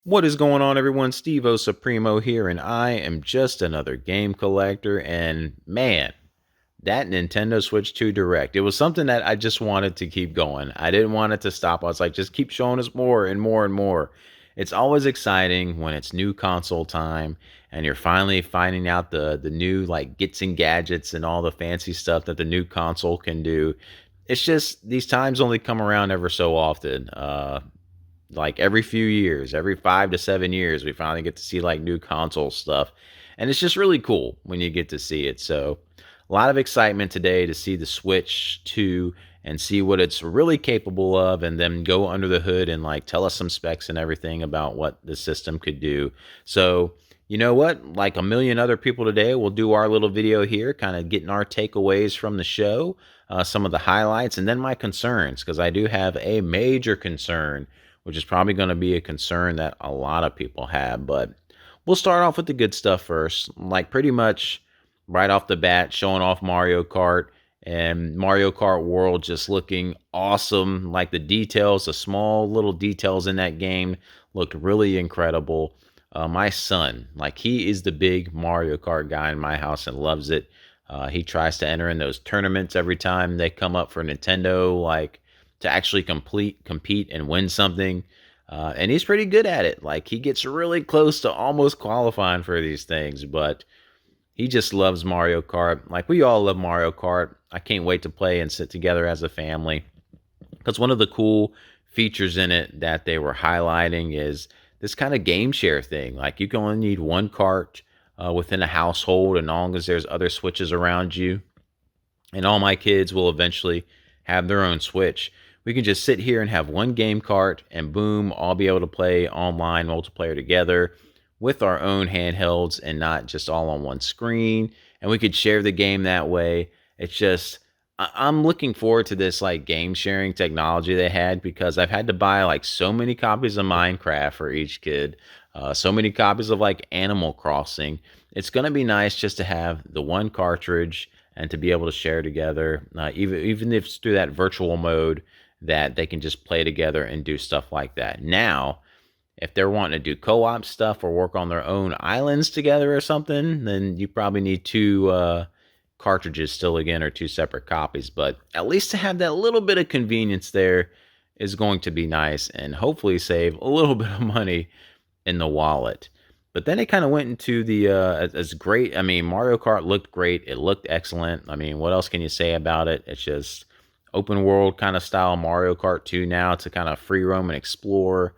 What is going on, everyone? Steve-O Supremo here, and I am just another game collector. And man, that Nintendo Switch 2 Direct, it was something that I just wanted to keep going. I didn't want it to stop. I was like, just keep showing us more and more and more. It's always exciting when it's new console time and you're finally finding out the new like gets and gadgets and all the fancy stuff that the new console can do. It's just these times only come around ever so often. Like every few years, every 5 to 7 years, we finally get to see like new console stuff. And it's just really cool when you get to see it. So, a lot of excitement today to see the Switch 2 and see what it's really capable of, and then go under the hood and like tell us some specs and everything about what the system could do. So, you know what? Like a million other people today, we'll do our little video here, kind of getting our takeaways from the show, some of the highlights, and then my concerns, because I do have a major concern, which is probably going to be a concern that a lot of people have. But we'll start off with the good stuff first. Like pretty much right off the bat, showing off Mario Kart and Mario Kart World just looking awesome. Like the details, the small little details in that game looked really incredible. My son, like he is the big Mario Kart guy in my house and loves it. He tries to enter in those tournaments every time they come up for Nintendo, like to actually compete and win something. And he's pretty good at it. Like he gets really close to almost qualifying for these things, but he just loves Mario Kart. Like we all love Mario Kart. I can't wait to play and sit together as a family. Because one of the cool features in it that they were highlighting is this kind of game share thing. Like you can only need one cart within a household, and as long as there's other switches around you, and all my kids will eventually have their own Switch. We can just sit here and have one game cart, and boom, all be able to play online multiplayer together with our own handhelds and not just all on one screen. And we could share the game that way. It's just, I'm looking forward to this like game sharing technology they had, because I've had to buy like so many copies of Minecraft for each kid, so many copies of like Animal Crossing. It's going to be nice just to have the one cartridge and to be able to share together, even if it's through that virtual mode, that they can just play together and do stuff like that. Now, if they're wanting to do co-op stuff or work on their own islands together or something, then you probably need two cartridges still again, or two separate copies. But at least to have that little bit of convenience there is going to be nice, and hopefully save a little bit of money in the wallet. But then it kind of went into the as great. I mean, Mario Kart looked great. It looked excellent. I mean, what else can you say about it? It's just open world kind of style Mario Kart 2 now, to kind of free roam and explore.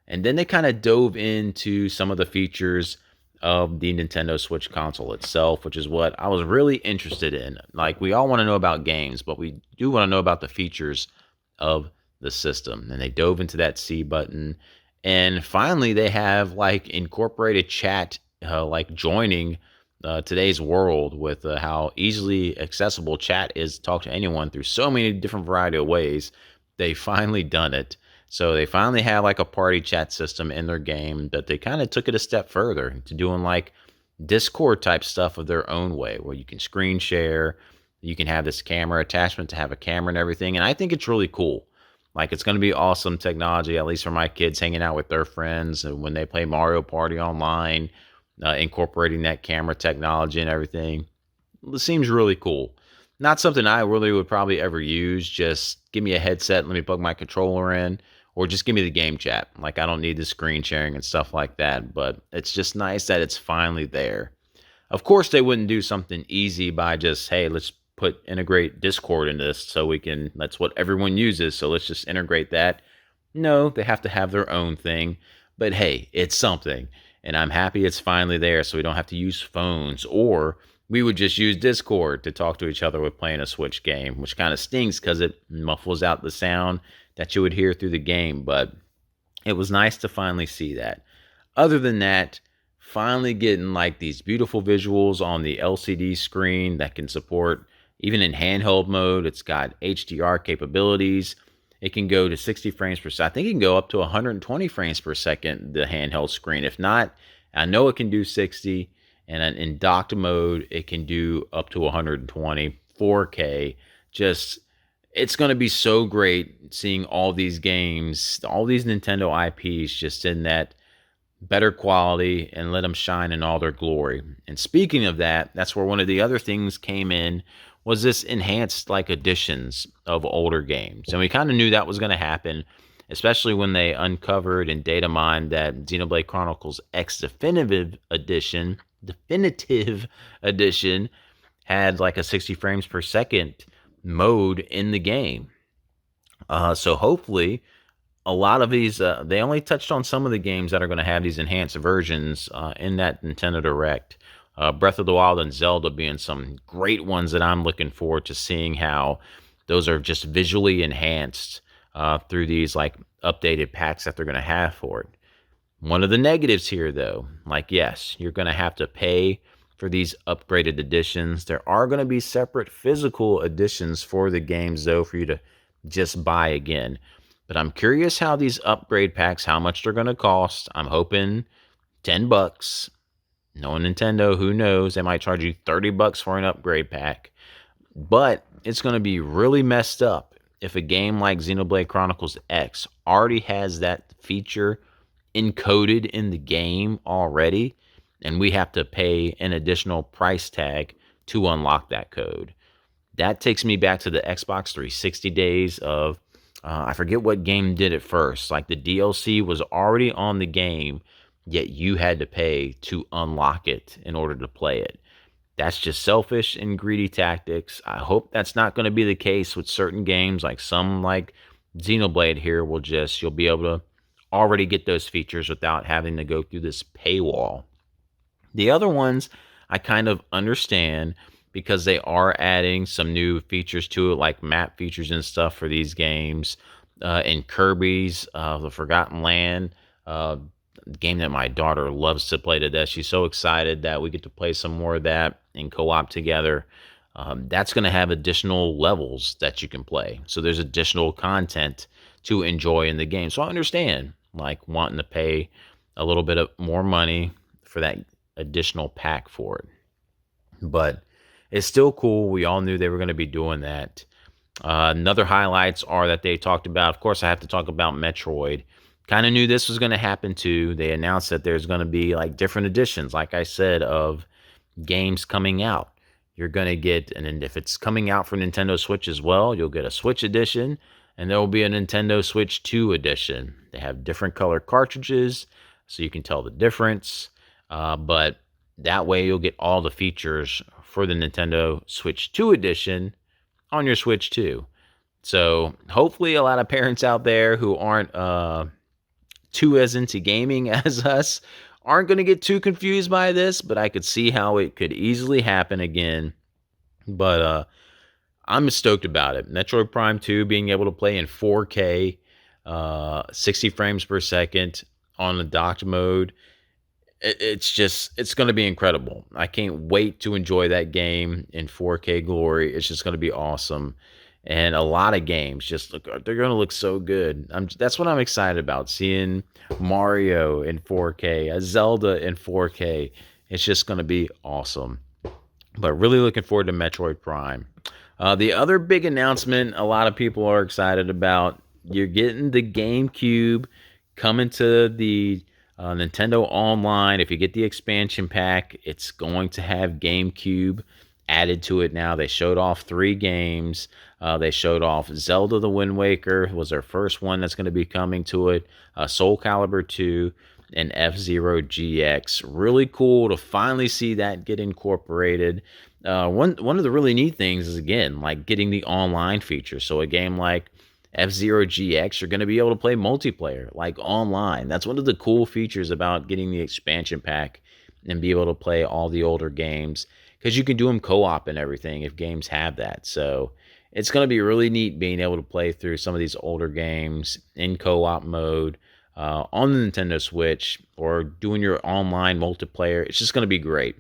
And then they kind of dove into some of the features of the Nintendo Switch console itself, which is what I was really interested in. Like, we all want to know about games, but we do want to know about the features of the system. And they dove into that C button. And finally, they have like incorporated chat, like joining today's world with how easily accessible chat is to talk to anyone through so many different variety of ways. They finally done it. So they finally have like a party chat system in their game, but they kind of took it a step further to doing like Discord type stuff of their own way, where you can screen share, you can have this camera attachment to have a camera and everything. And I think it's really cool. Like, it's going to be awesome technology, at least for my kids hanging out with their friends and when they play Mario Party online, incorporating that camera technology and everything. It seems really cool. Not something I really would probably ever use. Just give me a headset, let me plug my controller in, or just give me the game chat. Like, I don't need the screen sharing and stuff like that, but it's just nice that it's finally there. Of course, they wouldn't do something easy by just, hey, let's integrate Discord in this so we can, that's what everyone uses, so let's just integrate that. No, they have to have their own thing. But hey, it's something. And I'm happy it's finally there, so we don't have to use phones, or we would just use Discord to talk to each other with playing a Switch game, which kind of stings because it muffles out the sound that you would hear through the game. But it was nice to finally see that. Other than that, finally getting like these beautiful visuals on the LCD screen that can support, even in handheld mode, it's got HDR capabilities. It can go to 60 frames per second. I think it can go up to 120 frames per second, the handheld screen. If not, I know it can do 60. And in docked mode, it can do up to 120, 4K. Just, it's going to be so great seeing all these games, all these Nintendo IPs just in that better quality, and let them shine in all their glory. And speaking of that, that's where one of the other things came in was this enhanced like editions of older games. And we kind of knew that was going to happen, especially when they uncovered and data mined that Xenoblade Chronicles X definitive edition had like a 60 frames per second mode in the game. So hopefully a lot of these, they only touched on some of the games that are going to have these enhanced versions in that Nintendo Direct. Breath of the Wild and Zelda being some great ones that I'm looking forward to seeing how those are just visually enhanced through these like updated packs that they're going to have for it. One of the negatives here, though, like, yes, you're going to have to pay for these upgraded editions. There are going to be separate physical editions for the games, though, for you to just buy again. But I'm curious how these upgrade packs, how much they're going to cost. I'm hoping $10. Knowing Nintendo, who knows? They might charge you $30 for an upgrade pack. But it's going to be really messed up if a game like Xenoblade Chronicles X already has that feature encoded in the game already, and we have to pay an additional price tag to unlock that code. That takes me back to the Xbox 360 days of, I forget what game did it first. Like the DLC was already on the game, yet you had to pay to unlock it in order to play it. That's just selfish and greedy tactics. I hope that's not going to be the case with certain games, like some like Xenoblade here will just, you'll be able to already get those features without having to go through this paywall. The other ones I kind of understand because they are adding some new features to it, like map features and stuff for these games. In Kirby's The Forgotten Land, game that my daughter loves to play to death. She's so excited that we get to play some more of that in co-op together. That's going to have additional levels that you can play. So there's additional content to enjoy in the game. So I understand like wanting to pay a little bit of more money for that additional pack for it. But it's still cool. We all knew they were going to be doing that. Another highlights are that they talked about, of course, I have to talk about Metroid. Kind of knew this was going to happen too. They announced that there's going to be like different editions, like I said, of games coming out. You're going to get, and if it's coming out for Nintendo Switch as well, you'll get a Switch edition, and there will be a Nintendo Switch 2 edition. They have different color cartridges, so you can tell the difference. But that way you'll get all the features for the Nintendo Switch 2 edition on your Switch 2. So hopefully a lot of parents out there who aren't too as into gaming as us aren't going to get too confused by this, but I could see how it could easily happen again. But I'm stoked about it. Metroid Prime 2 being able to play in 4K, 60 frames per second on the docked mode. It's going to be incredible. I can't wait to enjoy that game in 4K glory. It's just going to be awesome. And a lot of games just look, they're going to look so good. That's what I'm excited about, seeing Mario in 4K, a Zelda in 4K. It's just going to be awesome. But really looking forward to Metroid Prime. The other big announcement a lot of people are excited about, you're getting the GameCube coming to the Nintendo Online. If you get the expansion pack, it's going to have GameCube added to it now. They showed off 3 games. They showed off Zelda the Wind Waker was their first one that's going to be coming to it. Soul Calibur 2 and F-Zero GX. Really cool to finally see that get incorporated. One of the really neat things is, again, like getting the online feature. So a game like F-Zero GX, you're going to be able to play multiplayer, like online. That's one of the cool features about getting the expansion pack and be able to play all the older games, because you can do them co-op and everything if games have that. So it's going to be really neat being able to play through some of these older games in co-op mode on the Nintendo Switch, or doing your online multiplayer. It's just going to be great.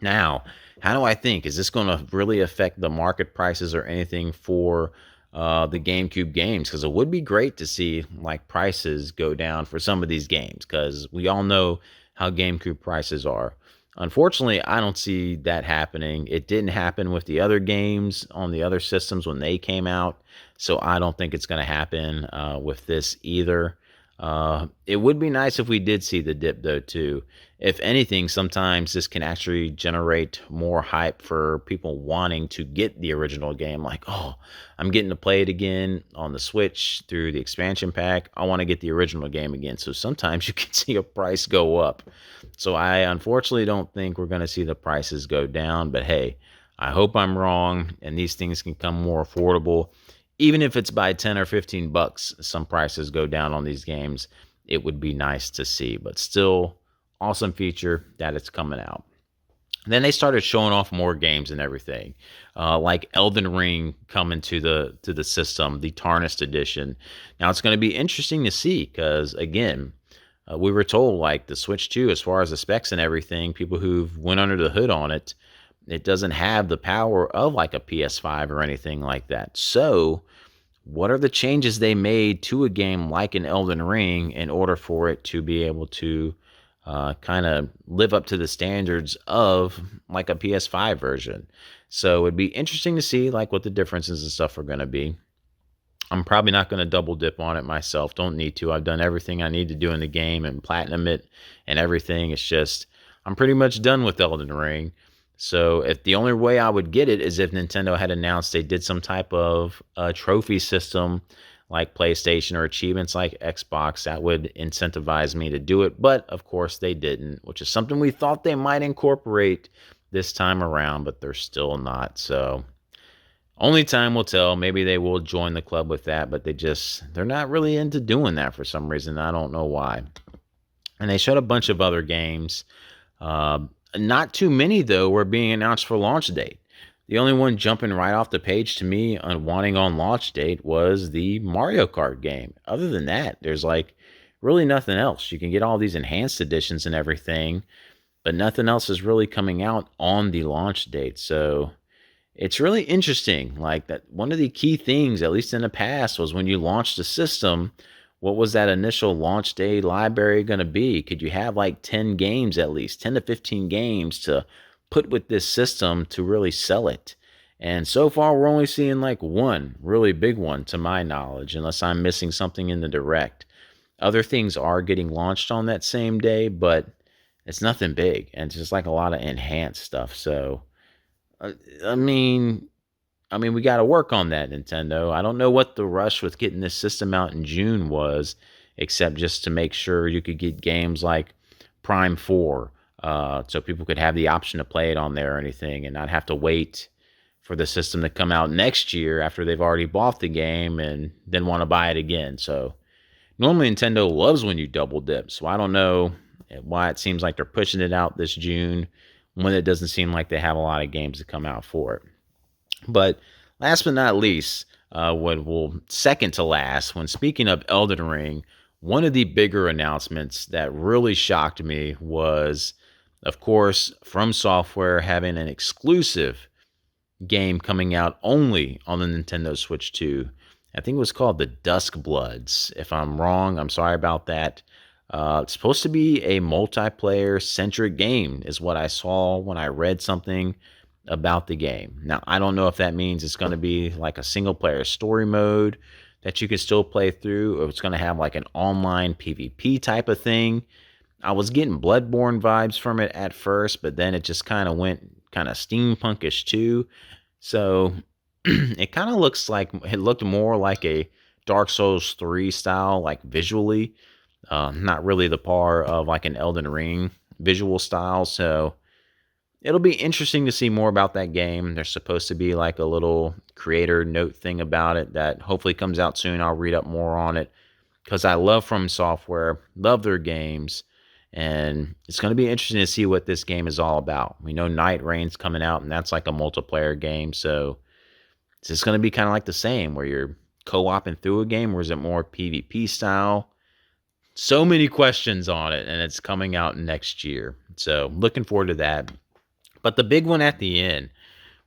Now, how do I think? Is this going to really affect the market prices or anything for the GameCube games? Because it would be great to see like prices go down for some of these games, because we all know how GameCube prices are. Unfortunately, I don't see that happening. It didn't happen with the other games on the other systems when they came out, so I don't think it's going to happen with this either. It would be nice if we did see the dip though too. If anything, sometimes this can actually generate more hype for people wanting to get the original game. Like, oh, I'm getting to play it again on the Switch through the expansion pack. I want to get the original game again. So sometimes you can see a price go up. So I unfortunately don't think we're going to see the prices go down. But hey, I hope I'm wrong and these things can come more affordable. Even if it's by 10 or 15 bucks, some prices go down on these games. It would be nice to see, but still awesome feature that it's coming out. And then they started showing off more games and everything, like Elden Ring coming to the system, the Tarnished Edition. Now it's going to be interesting to see because again, we were told like the Switch 2, as far as the specs and everything, people who've went under the hood on it, it doesn't have the power of like a PS5 or anything like that. So what are the changes they made to a game like an Elden Ring in order for it to be able to kind of live up to the standards of like a PS5 version? So it'd be interesting to see like what the differences and stuff are going to be. I'm probably not going to double dip on it myself. Don't need to. I've done everything I need to do in the game and platinum it and everything. It's just I'm pretty much done with Elden Ring. So if the only way I would get it is if Nintendo had announced they did some type of trophy system like PlayStation or achievements like Xbox, that would incentivize me to do it. But of course they didn't, which is something we thought they might incorporate this time around, but they're still not. So only time will tell. Maybe they will join the club with that, but they're not really into doing that for some reason. I don't know why. And they showed a bunch of other games. Not too many though were being announced for launch date. The only one jumping right off the page to me on wanting on launch date was the Mario Kart game. Other than that, there's like really nothing else. You can get all these enhanced editions and everything, but nothing else is really coming out on the launch date. So it's really interesting. Like that, one of the key things, at least in the past, was when you launched the system, what was that initial launch day library going to be? Could you have like 10 games at least, 10 to 15 games to put with this system to really sell it? And so far, we're only seeing like one really big one to my knowledge, unless I'm missing something in the direct. Other things are getting launched on that same day, but it's nothing big. And it's just like a lot of enhanced stuff. So uh, I mean, we got to work on that, Nintendo. I don't know what the rush with getting this system out in June was, except just to make sure you could get games like Prime 4, so people could have the option to play it on there or anything and not have to wait for the system to come out next year after they've already bought the game and then want to buy it again. So normally Nintendo loves when you double dip, so I don't know why it seems like they're pushing it out this June when it doesn't seem like they have a lot of games to come out for it. But last but not least, what will second to last, when speaking of Elden Ring, one of the bigger announcements that really shocked me was, of course, From Software having an exclusive game coming out only on the Nintendo Switch 2. I think it was called the Dusk Bloods. If I'm wrong, I'm sorry about that. It's supposed to be a multiplayer centric game, is what I saw when I read something about the game. Now, I don't know if that means it's going to be like a single player story mode that you can still play through, or it's going to have like an online PvP type of thing. I was getting Bloodborne vibes from it at first, but then it just kind of went kind of steampunkish too. So it kind of looks like it looked more like a Dark Souls 3 style, like visually, not really the par of like an Elden Ring visual style. So it'll be interesting to see more about that game. There's supposed to be like a little creator note thing about it that hopefully comes out soon. I'll read up more on it because I love From Software, love their games, and it's going to be interesting to see what this game is all about. We know Night Rain's coming out, and that's like a multiplayer game, so is this going to be kind of like the same where you're co-oping through a game, or is it more PvP style? So many questions on it, and it's coming out next year, so looking forward to that. But the big one at the end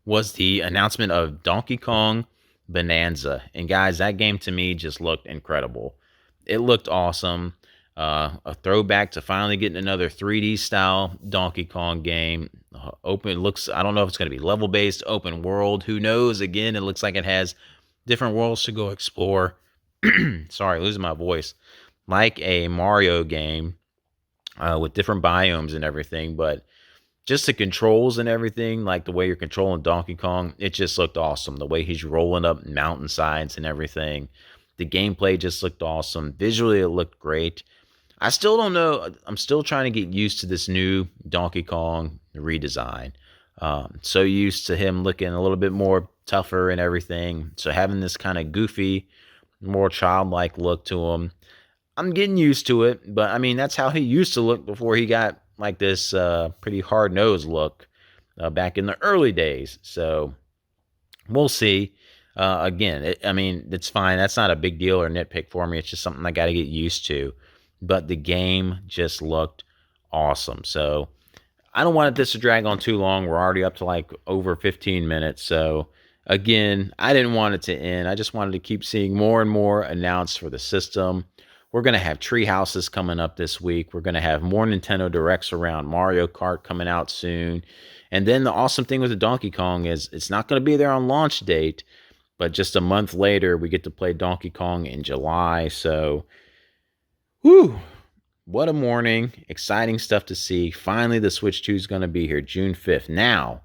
was the announcement of Donkey Kong Bonanza. And guys, that game to me just looked incredible. It looked awesome. A throwback to finally getting another 3D style Donkey Kong game. Open looks, I don't know if it's going to be level based, open world. Who knows? Again, it looks like it has different worlds to go explore. Sorry, losing my voice. like a Mario game with different biomes and everything, but just the controls and everything, like the way you're controlling Donkey Kong, it just looked awesome. The way he's rolling up mountainsides and everything. The gameplay just looked awesome. Visually, it looked great. I still don't know. I'm still trying to get used to this new Donkey Kong redesign. So used to him looking a little bit more tougher and everything. So having this kind of goofy, more childlike look to him, I'm getting used to it. But I mean, that's how he used to look before he got like this pretty hard nosed look back in the early days. So we'll see. Again, I mean, it's fine. That's not a big deal or nitpick for me. It's just something I got to get used to. But the game just looked awesome. So I don't want this to drag on too long. We're already up to like over 15 minutes. So again, I didn't want it to end. I just wanted to keep seeing more and more announced for the system. We're going to have tree houses coming up this week. We're going to have more Nintendo Directs around Mario Kart coming out soon. And then the awesome thing with the Donkey Kong is it's not going to be there on launch date, but just a month later, we get to play Donkey Kong in July. So, whew, what a morning. Exciting stuff to see. Finally, the Switch 2 is going to be here June 5th. Now,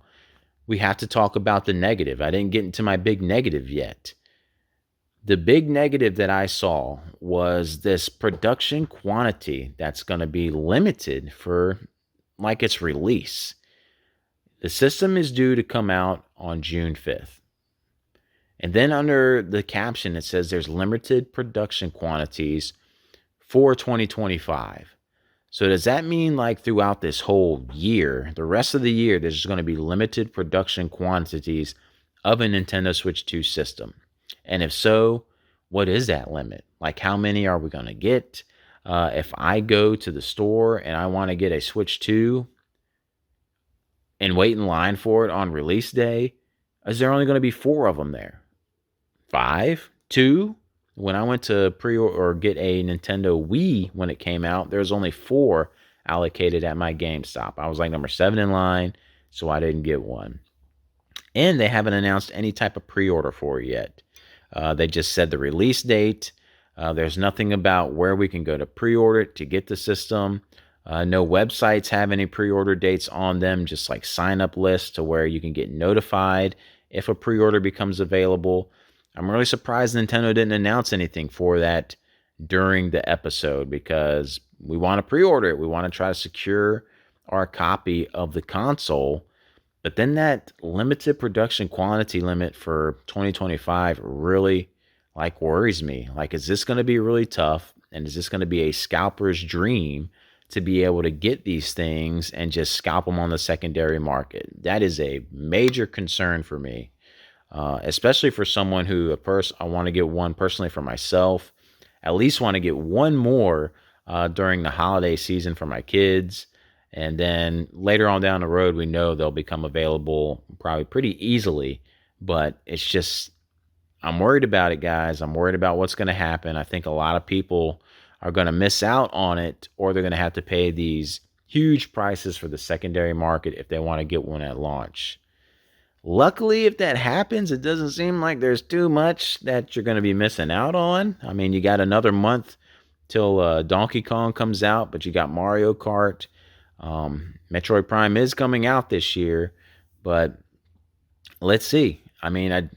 we have to talk about the negative. I didn't get into my big negative yet. The big negative that I saw was this production quantity that's going to be limited for like its release. The system is due to come out on June 5th. And then under the caption, it says there's limited production quantities for 2025. So does that mean like throughout this whole year, the rest of the year, there's going to be limited production quantities of a Nintendo Switch 2 system? And if so, what is that limit? Like how many are we going to get? If I go to the store and I want to get a Switch 2 and wait in line for it on release day, is there only going to be 4 of them there? 5? 2? When I went to or get a Nintendo Wii when it came out, there was only 4 allocated at my GameStop. I was like number 7 in line, so I didn't get one. And they haven't announced any type of pre-order for it yet. They just said the release date. There's nothing about where we can go to pre-order it to get the system. No websites have any pre-order dates on them, just like sign-up lists to where you can get notified if a pre-order becomes available. I'm really surprised Nintendo didn't announce anything for that during the episode because we want to pre-order it. We want to try to secure our copy of the console. But then that limited production quantity limit for 2025 really like worries me. Like, is this going to be really tough? And is this going to be a scalper's dream to be able to get these things and just scalp them on the secondary market? That is a major concern for me, especially for someone who I want to get one personally for myself. At least want to get one more during the holiday season for my kids. And then later on down the road, we know they'll become available probably pretty easily. But it's just, I'm worried about it, guys. I'm worried about what's going to happen. I think a lot of people are going to miss out on it, or they're going to have to pay these huge prices for the secondary market if they want to get one at launch. Luckily, if that happens, it doesn't seem like there's too much that you're going to be missing out on. I mean, you got another month till Donkey Kong comes out, but you got Mario Kart. Metroid Prime is coming out this year, but let's see. I mean,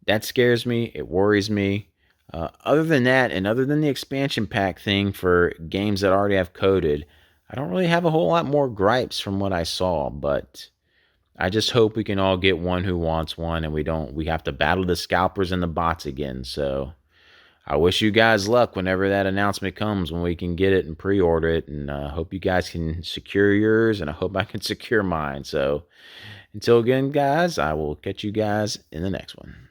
that scares me. It worries me. Other than that, and other than the expansion pack thing for games that already have coded, I don't really have a whole lot more gripes from what I saw, but I just hope we can all get one who wants one and we have to battle the scalpers and the bots again. So I wish you guys luck whenever that announcement comes, when we can get it and pre-order it. And I hope you guys can secure yours, and I hope I can secure mine. So until again, guys, I will catch you guys in the next one.